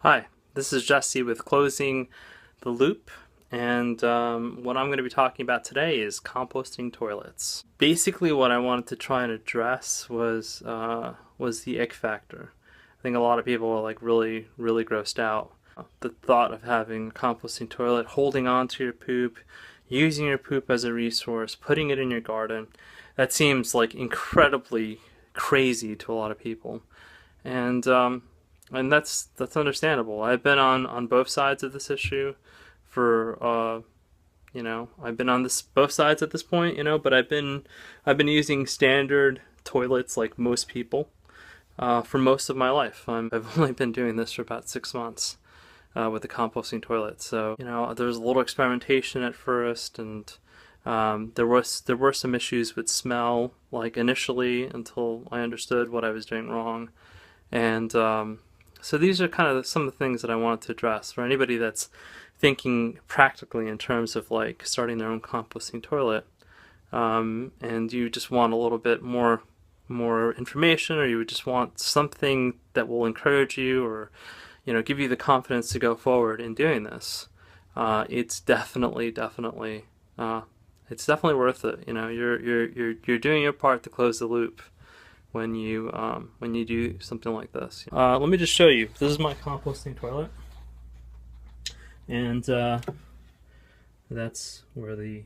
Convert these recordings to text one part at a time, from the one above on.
Hi, this is Jesse with Closing the Loop, and what I'm going to be talking about today is composting toilets. Basically, what I wanted to try and address was the ick factor. I think a lot of people are like really grossed out. The thought of having a composting toilet, holding on to your poop, using your poop as a resource, putting it in your garden, that seems like incredibly crazy to a lot of people. And that's understandable. I've been on both sides of this issue for I've been on this both sides at this point, but I've been using standard toilets like most people for most of my life. I've only been doing this for about 6 months with the composting toilet. So there was a little experimentation at first, and there were some issues with smell, like initially, until I understood what I was doing wrong. And so these are kind of some of the things that I wanted to address for anybody that's thinking practically in terms of like starting their own composting toilet, and you just want a little bit more information, or you just want something that will encourage you, or give you the confidence to go forward in doing this. It's definitely it's definitely worth it. You're doing your part to close the loop when you do something like this. Let me just show you. This is my composting toilet, and that's where the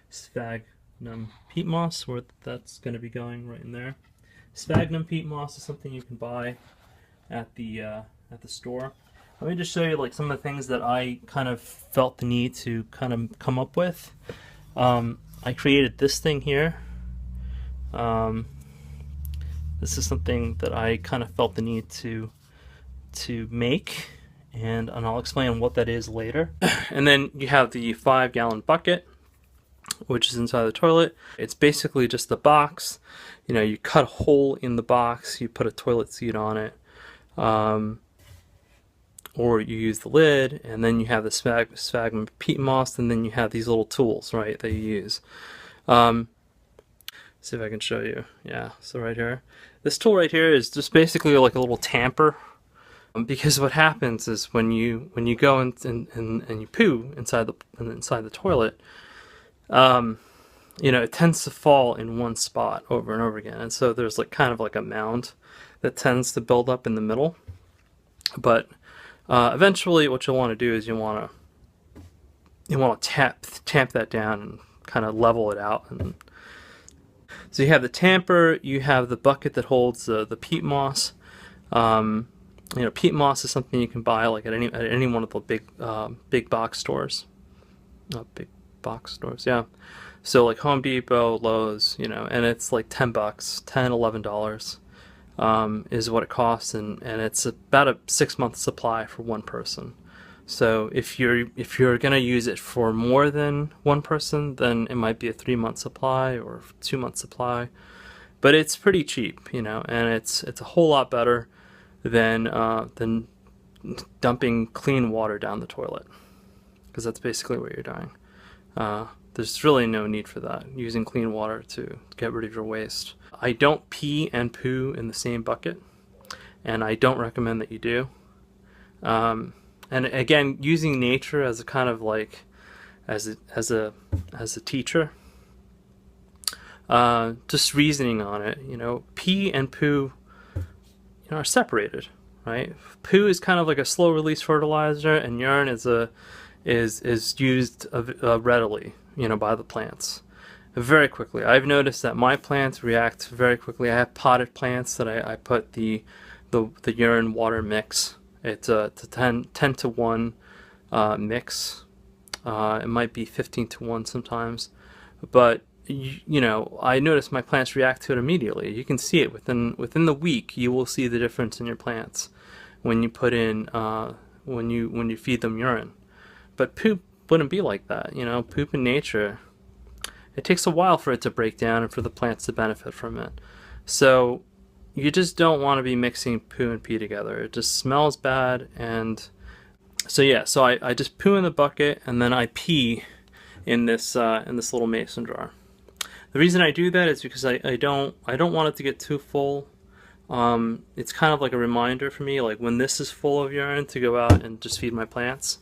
sphagnum peat moss, where that's going to be going right in there. Sphagnum peat moss is something you can buy at the store. Let me just show you like some of the things that I kind of felt the need to kind of come up with. I created this thing here. This is something that I kind of felt the need to make, and I'll explain what that is later. And then you have the 5-gallon bucket, which is inside the toilet. It's basically just the box. You cut a hole in the box, you put a toilet seat on it, or you use the lid, and then you have the sphagnum peat moss, and then you have these little tools, right, that you use. See if I can show you. Yeah, so right here. This tool right here is just basically like a little tamper, because what happens is when you go and you poo inside the toilet, it tends to fall in one spot over and over again, and so there's like kind of like a mound that tends to build up in the middle. But eventually, what you'll want to do is you want to tamp that down and kind of level it out. And so you have the tamper, you have the bucket that holds the peat moss. Peat moss is something you can buy like at any one of the big box stores. Big box stores, yeah. So like Home Depot, Lowe's, and it's like $10, $11 is what it costs, and it's about a 6-month supply for one person. So if you're gonna use it for more than one person, then it might be a 3-month supply or 2-month supply, but it's pretty cheap, and it's a whole lot better than dumping clean water down the toilet, because that's basically what you're doing. There's really no need for that, using clean water to get rid of your waste. I don't pee and poo in the same bucket, and I don't recommend that you do. And again, using nature as a kind of like as a teacher, just reasoning on it. Pee and poo, are separated, right? Poo is kind of like a slow release fertilizer, and urine is used readily, by the plants very quickly. I've noticed that my plants react very quickly. I have potted plants that I put the urine water mix. It's a 10 to 1 mix. It might be 15 to 1 sometimes, but I notice my plants react to it immediately. You can see it within the week. You will see the difference in your plants when you put in when you feed them urine. But poop wouldn't be like that. Poop in nature, it takes a while for it to break down and for the plants to benefit from it. So you just don't want to be mixing poo and pee together. It just smells bad. And so yeah, so I just poo in the bucket, and then I pee in this little mason jar. The reason I do that is because I don't want it to get too full. It's kind of like a reminder for me, like when this is full of urine, to go out and just feed my plants.